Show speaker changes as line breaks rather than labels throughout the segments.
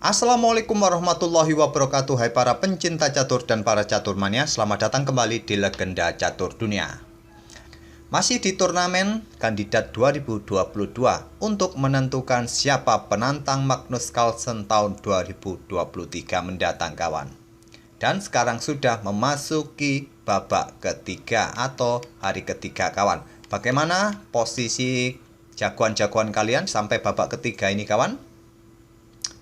Assalamualaikum warahmatullahi wabarakatuh. Hai para pencinta catur dan para catur mania, selamat datang kembali di Legenda Catur Dunia. Masih di turnamen kandidat 2022 untuk menentukan siapa penantang Magnus Carlsen tahun 2023 mendatang kawan. Dan sekarang sudah memasuki babak ketiga atau hari ketiga kawan. Bagaimana posisi jagoan-jagoan kalian sampai babak ketiga ini kawan?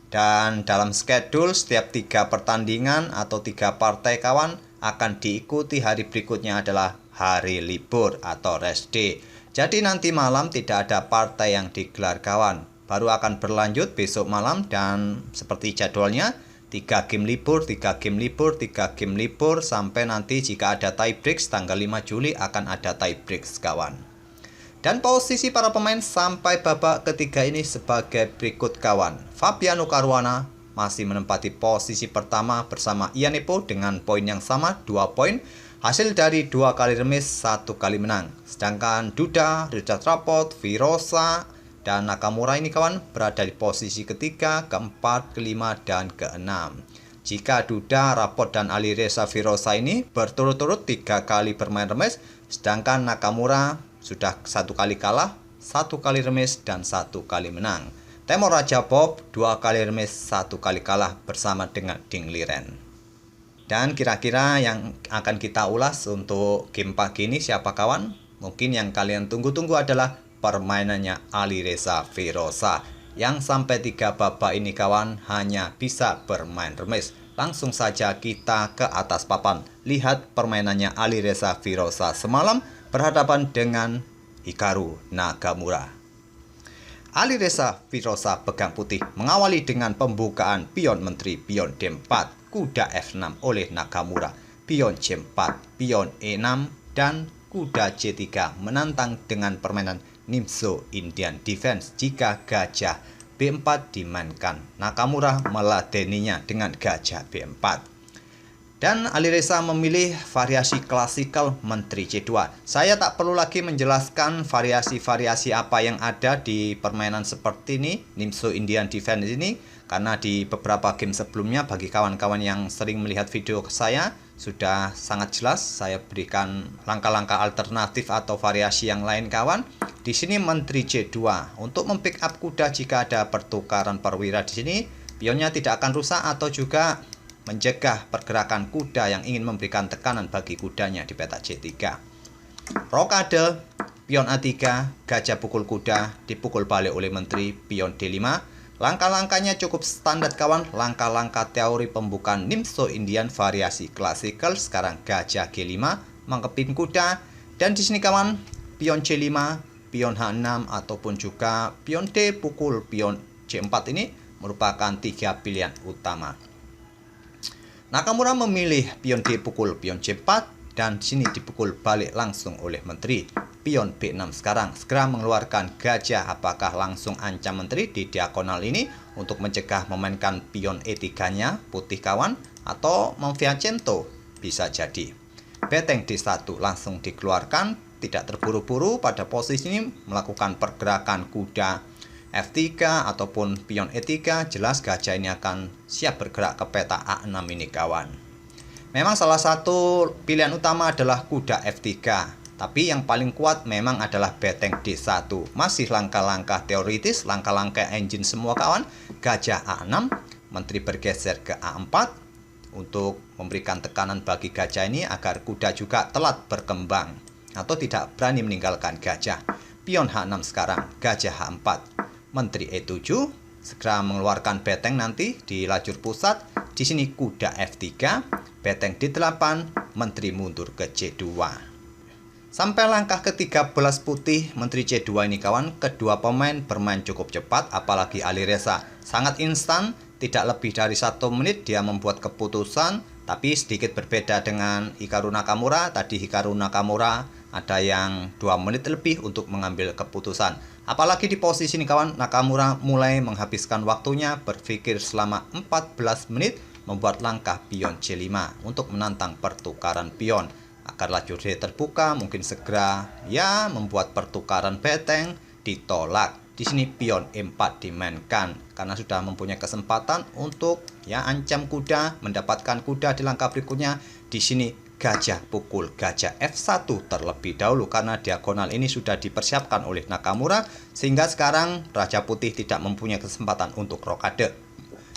Dan dalam schedule setiap 3 pertandingan atau 3 partai kawan akan diikuti hari berikutnya adalah hari libur atau rest day. Jadi nanti malam tidak ada partai yang digelar kawan. Baru akan berlanjut besok malam dan seperti jadwalnya 3 game libur, 3 game libur, 3 game libur sampai nanti jika ada tie breaks tanggal 5 Juli akan ada tie breaks kawan. Dan posisi para pemain sampai babak ketiga ini sebagai berikut kawan. Fabiano Caruana masih menempati posisi pertama bersama Ian Nepomuk dengan poin yang sama 2 poin. Hasil dari 2 kali remis, 1 kali menang. Sedangkan Duda, Richard Rapport, Virosa, dan Nakamura ini kawan berada di posisi ketiga, keempat, kelima, dan keenam. Jika Duda, Rapport, dan Alireza Virosa ini berturut-turut 3 kali bermain remis, sedangkan Nakamura sudah 1 kali kalah, 1 kali remis, dan 1 kali menang. Temur Rajapov 2 kali remis, 1 kali kalah bersama dengan Ding Liren. Dan kira-kira yang akan kita ulas untuk game pagi ini siapa kawan? Mungkin yang kalian tunggu-tunggu adalah permainannya Alireza Virosa yang sampai 3 babak ini kawan hanya bisa bermain remis. Langsung saja kita ke atas papan. Lihat permainannya Alireza Virosa semalam berhadapan dengan Hikaru Nakamura. Alireza Virosa pegang putih mengawali dengan pembukaan pion menteri, pion D4, kuda F6 oleh Nakamura, pion C4, pion E6, dan kuda C3 menantang dengan permainan Nimzo Indian Defense jika gajah B4 dimainkan. Nakamura meladeninya dengan gajah B4. Dan Alireza memilih variasi klasikal menteri C2. Saya tak perlu lagi menjelaskan variasi-variasi apa yang ada di permainan seperti ini, Nimzo Indian Defense ini, karena di beberapa game sebelumnya bagi kawan-kawan yang sering melihat video saya sudah sangat jelas saya berikan langkah-langkah alternatif atau variasi yang lain kawan. Di sini menteri C2 untuk mempick up kuda jika ada pertukaran perwira di sini, pionnya tidak akan rusak atau juga mencegah pergerakan kuda yang ingin memberikan tekanan bagi kudanya di peta C3. Rokade, pion A3, gajah pukul kuda, dipukul balik oleh menteri, pion D5. Langkah-langkahnya cukup standar kawan, langkah-langkah teori pembukaan Nimzo Indian variasi klasikal. Sekarang gajah G5, mangkepin kuda. Dan di sini kawan, pion C5, pion H6, ataupun juga pion D pukul pion C4 ini merupakan 3 pilihan utama. Nakamura memilih pion D pukul pion C4 dan sini dipukul balik langsung oleh menteri. Pion B6 sekarang segera mengeluarkan gajah, apakah langsung ancam menteri di diagonal ini untuk mencegah memainkan pion E3-nya putih kawan atau memviacento bisa jadi. Beteng D1 langsung dikeluarkan, tidak terburu-buru pada posisi ini melakukan pergerakan kuda F3 ataupun pion E3, jelas gajah ini akan siap bergerak ke peta A6 ini kawan. Memang salah satu pilihan utama adalah kuda F3, tapi yang paling kuat memang adalah beteng D1. Masih langkah-langkah teoritis, langkah-langkah engine semua kawan. Gajah A6, menteri bergeser ke A4 untuk memberikan tekanan bagi gajah ini agar kuda juga telat berkembang atau tidak berani meninggalkan gajah. Pion H6 sekarang, gajah H4. Menteri E7 segera mengeluarkan beteng nanti di lajur pusat. Di sini kuda F3, beteng D8, menteri mundur ke C2. Sampai langkah ke-13 putih menteri C2 ini kawan, kedua pemain bermain cukup cepat, apalagi Alireza sangat instan, tidak lebih dari 1 menit dia membuat keputusan, tapi sedikit berbeda dengan Hikaru Nakamura. Tadi Hikaru Nakamura ada yang 2 menit lebih untuk mengambil keputusan. Apalagi di posisi ini kawan, Nakamura mulai menghabiskan waktunya berpikir selama 14 menit membuat langkah pion C5 untuk menantang pertukaran pion. Agar lajur D terbuka, mungkin segera ya membuat pertukaran beteng ditolak. Di sini pion E4 dimainkan karena sudah mempunyai kesempatan untuk ancam kuda, mendapatkan kuda di langkah berikutnya. Di sini gajah pukul gajah F1 terlebih dahulu karena diagonal ini sudah dipersiapkan oleh Nakamura, sehingga sekarang Raja Putih tidak mempunyai kesempatan untuk rokade.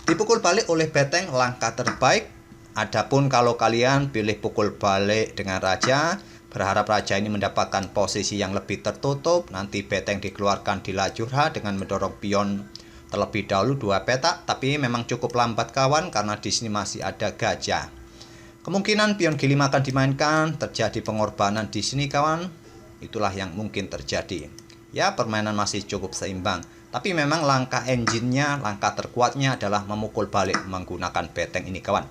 Dipukul balik oleh beteng, langkah terbaik. Adapun kalau kalian pilih pukul balik dengan raja, berharap raja ini mendapatkan posisi yang lebih tertutup, nanti beteng dikeluarkan di lajur H dengan mendorong pion terlebih dahulu 2 petak, tapi memang cukup lambat kawan karena di sini masih ada gajah. Kemungkinan pion G5 akan dimainkan, terjadi pengorbanan di sini kawan. Itulah yang mungkin terjadi. Ya, permainan masih cukup seimbang, tapi memang langkah engine-nya, langkah terkuatnya adalah memukul balik menggunakan beteng ini kawan.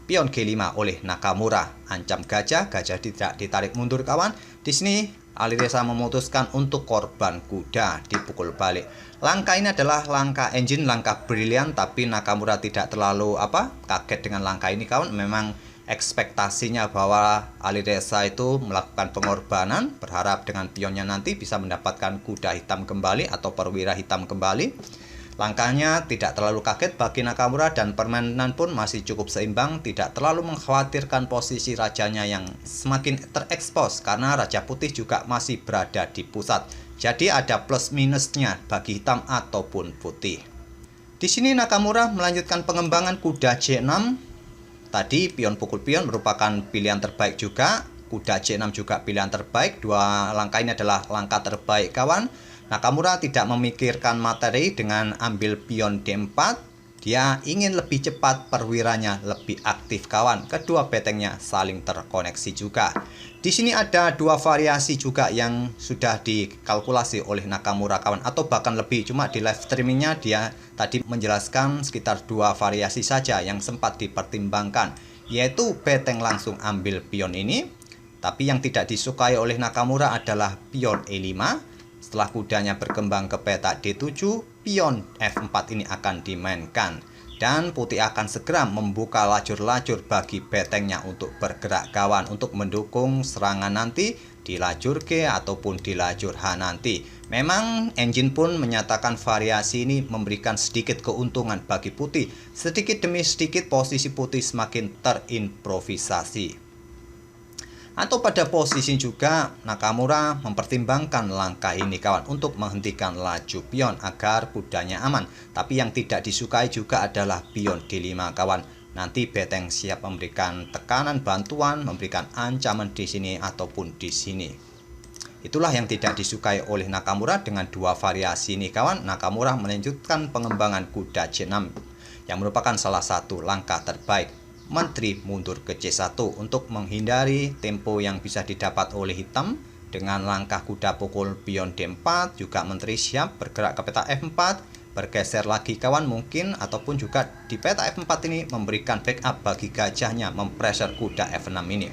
Pion G5 oleh Nakamura, ancam gajah, gajah tidak ditarik mundur kawan. Di sini Alireza memutuskan untuk korban kuda, dipukul balik. Langkah ini adalah langkah engine, langkah brilian, tapi Nakamura tidak terlalu kaget dengan langkah ini kawan. Memang ekspektasinya bahwa Alireza itu melakukan pengorbanan, berharap dengan pionnya nanti bisa mendapatkan kuda hitam kembali atau perwira hitam kembali. Langkahnya tidak terlalu kaget bagi Nakamura dan permainan pun masih cukup seimbang, tidak terlalu mengkhawatirkan posisi rajanya yang semakin terekspos karena Raja Putih juga masih berada di pusat. Jadi ada plus minusnya bagi hitam ataupun putih. Di sini Nakamura melanjutkan pengembangan kuda C6. Tadi pion pukul pion merupakan pilihan terbaik juga. Kuda C6 juga pilihan terbaik. Dua langkah ini adalah langkah terbaik kawan. Nakamura tidak memikirkan materi dengan ambil pion D4. Dia ingin lebih cepat, perwiranya lebih aktif kawan. Kedua betengnya saling terkoneksi juga. Di sini ada 2 variasi juga yang sudah dikalkulasi oleh Nakamura kawan, atau bahkan lebih. Cuma di live streamingnya dia tadi menjelaskan sekitar 2 variasi saja yang sempat dipertimbangkan, yaitu beteng langsung ambil pion ini. Tapi yang tidak disukai oleh Nakamura adalah pion E5. Setelah kudanya berkembang ke petak D7, pion F4 ini akan dimainkan. Dan putih akan segera membuka lajur-lajur bagi betengnya untuk bergerak kawan, untuk mendukung serangan nanti di lajur G ataupun di lajur H nanti. Memang engine pun menyatakan variasi ini memberikan sedikit keuntungan bagi putih. Sedikit demi sedikit posisi putih semakin terimprovisasi. Atau pada posisi juga Nakamura mempertimbangkan langkah ini kawan untuk menghentikan laju pion agar kudanya aman. Tapi yang tidak disukai juga adalah pion D5 kawan. Nanti beteng siap memberikan tekanan bantuan, memberikan ancaman di sini ataupun di sini. Itulah yang tidak disukai oleh Nakamura dengan 2 variasi ini kawan. Nakamura melanjutkan pengembangan kuda C6 yang merupakan salah satu langkah terbaik. Menteri mundur ke C1 untuk menghindari tempo yang bisa didapat oleh hitam. Dengan langkah kuda pukul pion D4 juga menteri siap bergerak ke peta F4, bergeser lagi kawan mungkin, ataupun juga di peta F4 ini memberikan backup bagi gajahnya mempressure kuda F6 ini.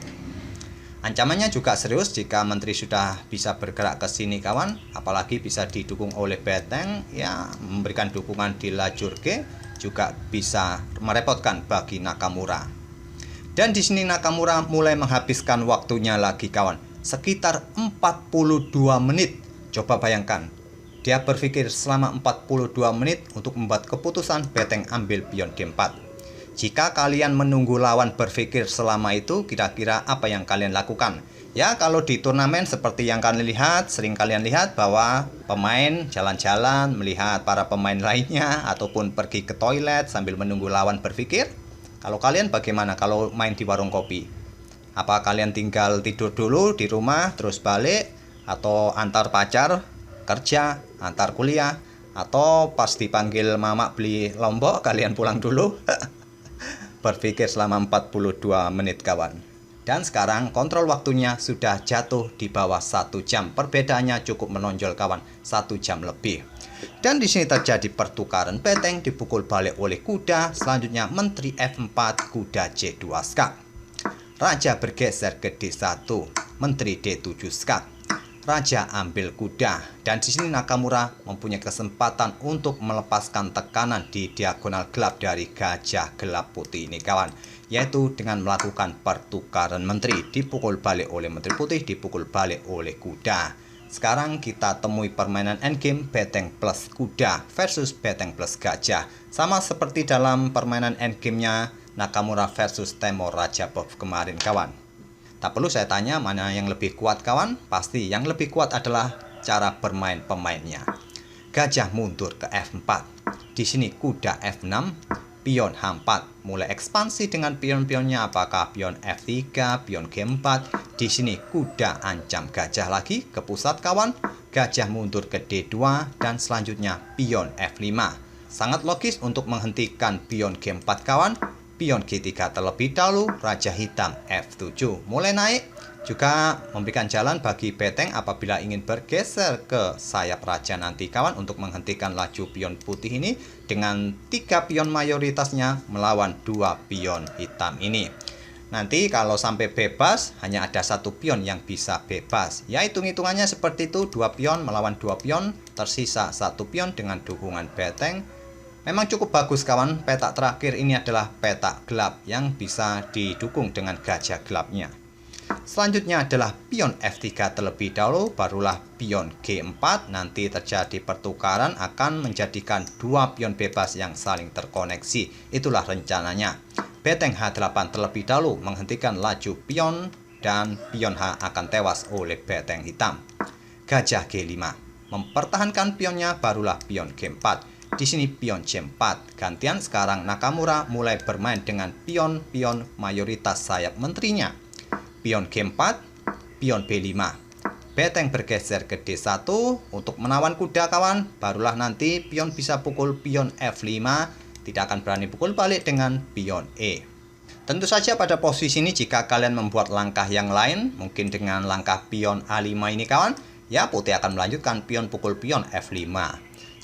Ancamannya juga serius jika menteri sudah bisa bergerak ke sini kawan, apalagi bisa didukung oleh beteng, ya memberikan dukungan di lajur G juga bisa merepotkan bagi Nakamura. Dan di sini Nakamura mulai menghabiskan waktunya lagi kawan, sekitar 42 menit. Coba bayangkan, dia berpikir selama 42 menit untuk membuat keputusan beteng ambil pion D4. Jika kalian menunggu lawan berpikir selama itu, kira-kira apa yang kalian lakukan? Ya, kalau di turnamen seperti yang kalian lihat, sering kalian lihat bahwa pemain jalan-jalan melihat para pemain lainnya ataupun pergi ke toilet sambil menunggu lawan berpikir. Kalau kalian bagaimana kalau main di warung kopi? Apa kalian tinggal tidur dulu di rumah terus balik, atau antar pacar kerja, antar kuliah, atau pas dipanggil mama beli lombok kalian pulang dulu? Berpikir selama 42 menit kawan. Dan sekarang kontrol waktunya sudah jatuh di bawah 1 jam. Perbedaannya cukup menonjol kawan, 1 jam lebih. Dan di sini terjadi pertukaran beteng, dipukul balik oleh kuda. Selanjutnya menteri F4, kuda C2 skak. Raja bergeser ke D1, menteri D7 skak. Raja ambil kuda, dan di sini Nakamura mempunyai kesempatan untuk melepaskan tekanan di diagonal gelap dari gajah gelap putih ini kawan, yaitu dengan melakukan pertukaran menteri, dipukul balik oleh menteri putih, dipukul balik oleh kuda. Sekarang kita temui permainan endgame beteng plus kuda versus beteng plus gajah. Sama seperti dalam permainan endgame-nya Nakamura versus Temur Rajabov kemarin kawan. Tak perlu saya tanya mana yang lebih kuat kawan. Pasti yang lebih kuat adalah cara bermain pemainnya. Gajah mundur ke F4. Di sini kuda F6, pion H4. Mulai ekspansi dengan pion-pionnya, apakah pion F3, pion G4. Di sini kuda ancam gajah lagi ke pusat kawan. Gajah mundur ke D2 dan selanjutnya pion F5. Sangat logis untuk menghentikan pion G4 kawan. Pion G3 terlebih dahulu, raja hitam F7 mulai naik. Juga memberikan jalan bagi beteng apabila ingin bergeser ke sayap raja nanti kawan untuk menghentikan laju pion putih ini dengan 3 pion mayoritasnya melawan 2 pion hitam ini. Nanti kalau sampai bebas hanya ada 1 pion yang bisa bebas. Ya hitung-hitungannya seperti itu, 2 pion melawan 2 pion, tersisa 1 pion dengan dukungan beteng. Memang cukup bagus kawan, petak terakhir ini adalah petak gelap yang bisa didukung dengan gajah gelapnya. Selanjutnya adalah pion F3 terlebih dahulu, barulah pion G4. Nanti terjadi pertukaran akan menjadikan 2 pion bebas yang saling terkoneksi. Itulah rencananya. Beteng H8 terlebih dahulu menghentikan laju pion dan pion H akan tewas oleh beteng hitam. Gajah G5 mempertahankan pionnya, barulah pion G4. Di sini pion C4. Gantian sekarang Nakamura mulai bermain dengan pion-pion mayoritas sayap menterinya. Pion G4, pion B5. Beteng bergeser ke D1 untuk menawan kuda kawan. Barulah nanti pion bisa pukul pion F5. Tidak akan berani pukul balik dengan pion E. Tentu saja pada posisi ini jika kalian membuat langkah yang lain, mungkin dengan langkah pion A5 ini kawan, ya putih akan melanjutkan pion pukul pion F5.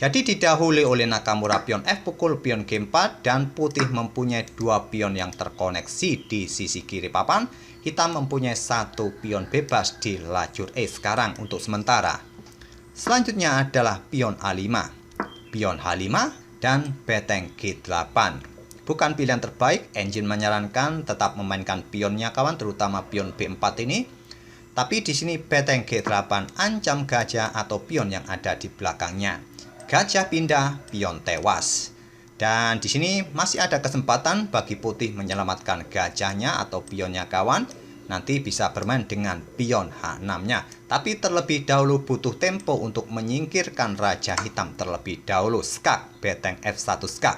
Jadi didahului oleh Nakamura pion F pukul pion G4 dan putih mempunyai 2 pion yang terkoneksi di sisi kiri papan. Hitam mempunyai 1 pion bebas di lajur E sekarang untuk sementara. Selanjutnya adalah pion A5, pion H5 dan beteng G8. Bukan pilihan terbaik, engine menyarankan tetap memainkan pionnya kawan, terutama pion B4 ini. Tapi di sini beteng G8 ancam gajah atau pion yang ada di belakangnya. Gajah pindah, pion tewas. Dan di sini masih ada kesempatan bagi putih menyelamatkan gajahnya atau pionnya kawan. Nanti bisa bermain dengan pion H6-nya. Tapi terlebih dahulu butuh tempo untuk menyingkirkan raja hitam terlebih dahulu. Skak, beteng F1 skak.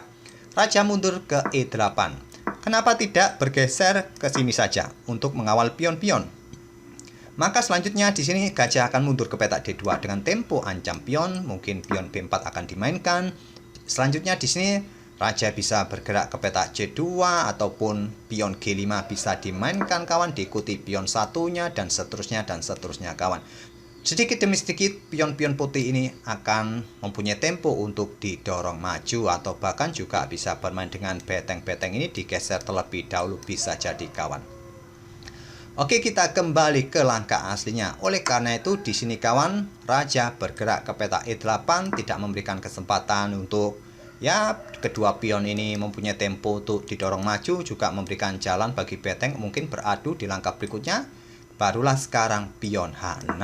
Raja mundur ke E8. Kenapa tidak bergeser ke sini saja untuk mengawal pion-pion? Maka selanjutnya di sini gajah akan mundur ke petak D2 dengan tempo ancam pion. Mungkin pion B4 akan dimainkan. Selanjutnya di sini raja bisa bergerak ke petak C2 ataupun pion G5 bisa dimainkan kawan, diikuti pion satunya dan seterusnya kawan. Sedikit demi sedikit pion-pion putih ini akan mempunyai tempo untuk didorong maju atau bahkan juga bisa bermain dengan beteng-beteng ini digeser terlebih dahulu bisa jadi kawan. Oke, kita kembali ke langkah aslinya. Oleh karena itu di sini kawan, raja bergerak ke petak E8 tidak memberikan kesempatan untuk ya kedua pion ini mempunyai tempo untuk didorong maju, juga memberikan jalan bagi beteng mungkin beradu di langkah berikutnya. Barulah sekarang pion H6.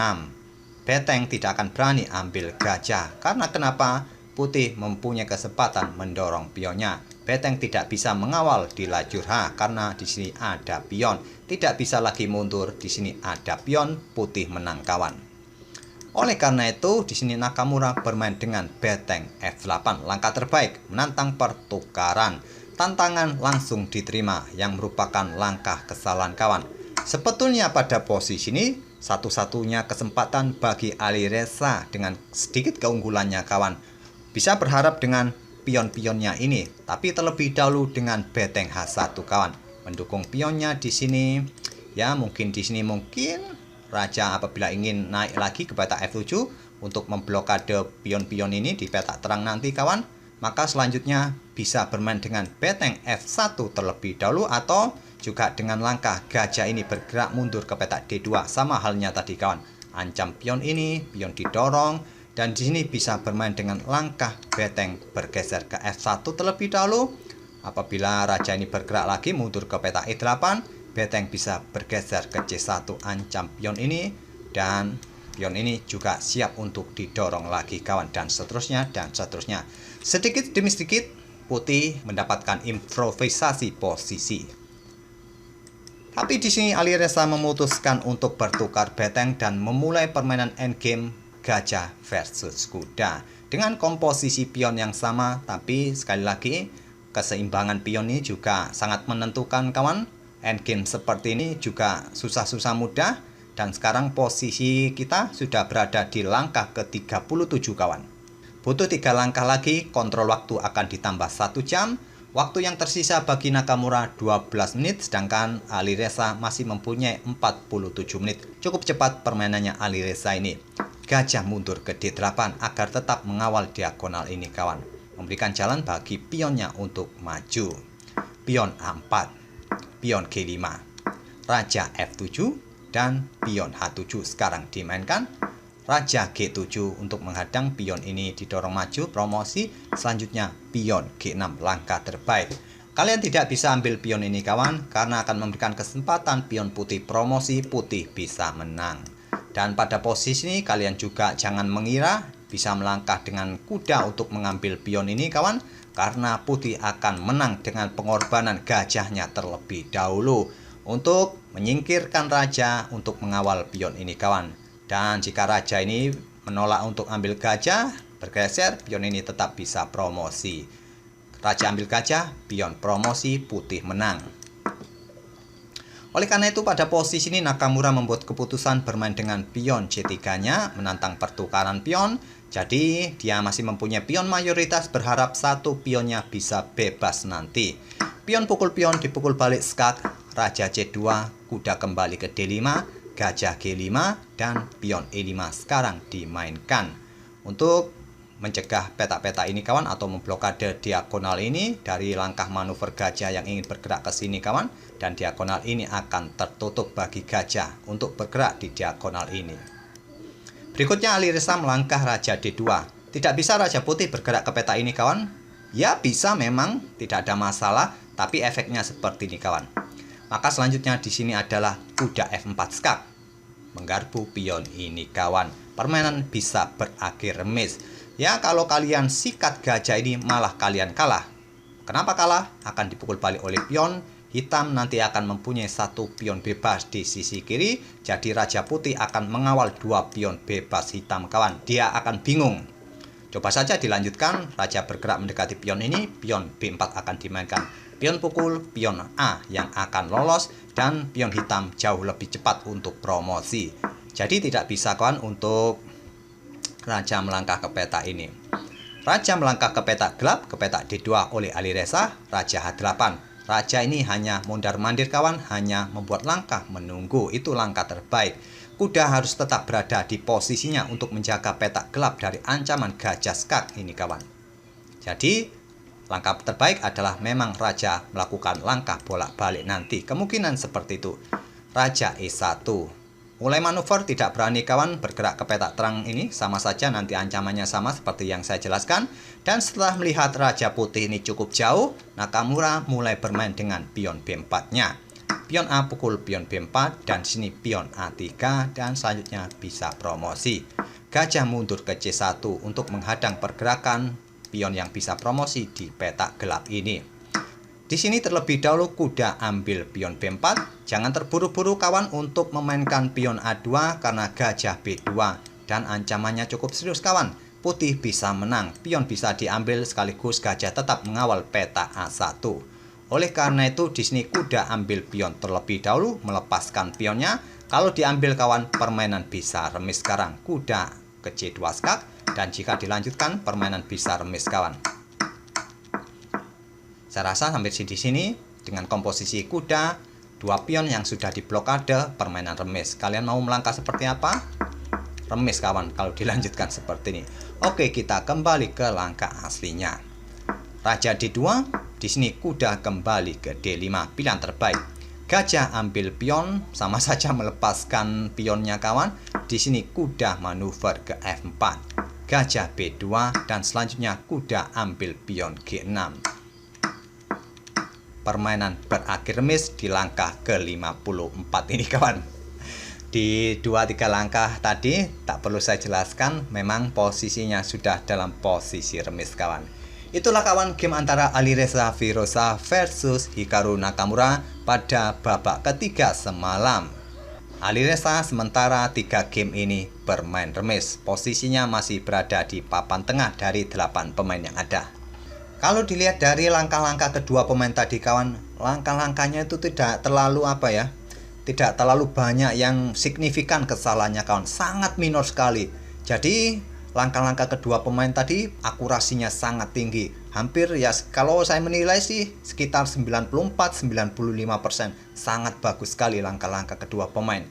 Beteng tidak akan berani ambil gajah karena kenapa? Putih mempunyai kesempatan mendorong pionnya. Beteng tidak bisa mengawal di lajur H karena di sini ada pion. Tidak bisa lagi mundur, di sini ada pion, putih menang kawan. Oleh karena itu, di sini Nakamura bermain dengan beteng F8. Langkah terbaik menantang pertukaran. Tantangan langsung diterima yang merupakan langkah kesalahan kawan. Sebetulnya pada posisi ini satu-satunya kesempatan bagi Alireza dengan sedikit keunggulannya kawan. Bisa berharap dengan pion-pionnya ini, tapi terlebih dahulu dengan beteng H1 kawan. Mendukung pionnya di sini. Ya, mungkin di sini raja apabila ingin naik lagi ke petak F7 untuk memblokade pion-pion ini di petak terang nanti kawan, maka selanjutnya bisa bermain dengan beteng F1 terlebih dahulu atau juga dengan langkah gajah ini bergerak mundur ke petak D2. Sama halnya tadi kawan, ancam pion ini, pion didorong, dan di sini bisa bermain dengan langkah beteng bergeser ke F1 terlebih dahulu. Apabila raja ini bergerak lagi mundur ke petak E8, beteng bisa bergeser ke C1 ancam pion ini dan pion ini juga siap untuk didorong lagi kawan, dan seterusnya dan seterusnya. Sedikit demi sedikit putih mendapatkan improvisasi posisi. Tapi di sini Alireza memutuskan untuk bertukar beteng dan memulai permainan endgame gajah versus kuda dengan komposisi pion yang sama. Tapi sekali lagi keseimbangan pion ini juga sangat menentukan kawan. Endgame seperti ini juga susah-susah mudah, dan sekarang posisi kita sudah berada di langkah ke-37 kawan. Butuh 3 langkah lagi, kontrol waktu akan ditambah 1 jam. Waktu yang tersisa bagi Nakamura 12 menit, sedangkan Alireza masih mempunyai 47 menit. Cukup cepat permainannya Alireza ini. Gajah mundur ke D8 agar tetap mengawal diagonal ini kawan. Memberikan jalan bagi pionnya untuk maju. Pion A4, pion G5, Raja F7, dan pion H7 sekarang dimainkan. Raja G7 untuk menghadang pion ini didorong maju promosi. Selanjutnya pion G6, langkah terbaik. Kalian tidak bisa ambil pion ini kawan, karena akan memberikan kesempatan pion putih promosi, putih bisa menang. Dan pada posisi ini kalian juga jangan mengira bisa melangkah dengan kuda untuk mengambil pion ini kawan, karena putih akan menang dengan pengorbanan gajahnya terlebih dahulu untuk menyingkirkan raja untuk mengawal pion ini kawan. Dan jika raja ini menolak untuk ambil gajah, bergeser, pion ini tetap bisa promosi. Raja ambil gajah, pion promosi, putih menang. Oleh karena itu pada posisi ini Nakamura membuat keputusan bermain dengan pion C3-nya, menantang pertukaran pion. Jadi dia masih mempunyai pion mayoritas, berharap satu pionnya bisa bebas nanti. Pion pukul pion dipukul balik skak, Raja C2, kuda kembali ke D5, Gajah G5, dan pion E5 sekarang dimainkan. Untuk mencegah peta-peta ini kawan, atau memblokade diagonal ini dari langkah manuver gajah yang ingin bergerak ke sini kawan. Dan diagonal ini akan tertutup bagi gajah untuk bergerak di diagonal ini. Berikutnya Alireza melangkah Raja D2. Tidak bisa Raja Putih bergerak ke peta ini kawan? Ya bisa memang, tidak ada masalah, tapi efeknya seperti ini kawan. Maka selanjutnya di sini adalah kuda F4 skak, menggarpu pion ini kawan. Permainan bisa berakhir remis. Ya kalau kalian sikat gajah ini malah kalian kalah. Kenapa kalah? Akan dipukul balik oleh pion. Hitam nanti akan mempunyai satu pion bebas di sisi kiri. Jadi Raja Putih akan mengawal 2 pion bebas hitam kawan. Dia akan bingung. Coba saja dilanjutkan. Raja bergerak mendekati pion ini. Pion B4 akan dimainkan. Pion pukul, pion A yang akan lolos, dan pion hitam jauh lebih cepat untuk promosi. Jadi tidak bisa kawan untuk Raja melangkah ke peta ini. Raja melangkah ke peta gelap, ke peta D2 oleh Alireza, Raja H8. Raja ini hanya mondar-mandir kawan, hanya membuat langkah menunggu, itu langkah terbaik. Kuda harus tetap berada di posisinya untuk menjaga peta gelap dari ancaman gajah skak ini kawan. Jadi langkah terbaik adalah memang Raja melakukan langkah bolak-balik nanti. Kemungkinan seperti itu. Raja E1. Mulai manuver tidak berani kawan bergerak ke peta terang ini. Sama saja nanti ancamannya sama seperti yang saya jelaskan. Dan setelah melihat Raja Putih ini cukup jauh, Nakamura mulai bermain dengan pion B4-nya. Pion A pukul pion B4 dan sini pion A3 dan selanjutnya bisa promosi. Gajah mundur ke C1 untuk menghadang pergerakan pion yang bisa promosi di peta gelap ini. Di sini terlebih dahulu kuda ambil pion B4. Jangan terburu-buru kawan untuk memainkan pion A2 karena gajah B2 dan ancamannya cukup serius kawan. Putih bisa menang, pion bisa diambil sekaligus gajah tetap mengawal peta A1. Oleh karena itu di sini kuda ambil pion terlebih dahulu, melepaskan pionnya. Kalau diambil kawan, permainan bisa remis sekarang. Kuda ke C2 skak, dan jika dilanjutkan permainan bisa remis kawan. Saya rasa sampai di sini dengan komposisi kuda, 2 pion yang sudah diblokade, permainan remis. Kalian mau melangkah seperti apa? Remis kawan kalau dilanjutkan seperti ini. Oke, kita kembali ke langkah aslinya. Raja D2, di sini kuda kembali ke D5, pilihan terbaik. Gajah ambil pion, sama saja melepaskan pionnya kawan. Di sini kuda manuver ke F4. Gajah B2 dan selanjutnya kuda ambil pion G6. Permainan berakhir remis di langkah ke-54 ini kawan. Di 2-3 langkah tadi tak perlu saya jelaskan, memang posisinya sudah dalam posisi remis kawan. Itulah kawan game antara Alireza Firoza versus Hikaru Nakamura pada babak ketiga semalam. Alireza sementara 3 game ini bermain remis, posisinya masih berada di papan tengah dari 8 pemain yang ada. Kalau dilihat dari langkah-langkah kedua pemain tadi kawan, langkah-langkahnya itu tidak terlalu tidak terlalu banyak yang signifikan kesalahannya kawan, sangat minor sekali. Jadi langkah-langkah kedua pemain tadi akurasinya sangat tinggi, hampir kalau saya menilai sih sekitar 94-95%. Sangat bagus sekali langkah-langkah kedua pemain.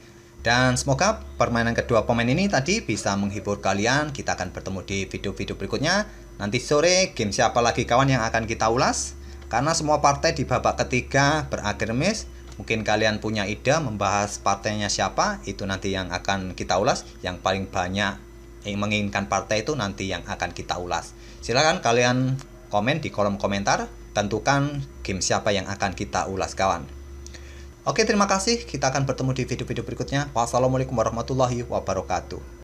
Dan semoga permainan kedua pemain ini tadi bisa menghibur kalian. Kita akan bertemu di video-video berikutnya. Nanti sore game siapa lagi kawan yang akan kita ulas, karena semua partai di babak ketiga berakhir remis. Mungkin kalian punya ide membahas partainya siapa, itu nanti yang akan kita ulas. Yang paling banyak yang menginginkan partai itu nanti yang akan kita ulas. Silahkan kalian komen di kolom komentar, tentukan game siapa yang akan kita ulas kawan. Oke, terima kasih. Kita akan bertemu di video-video berikutnya. Wassalamualaikum warahmatullahi wabarakatuh.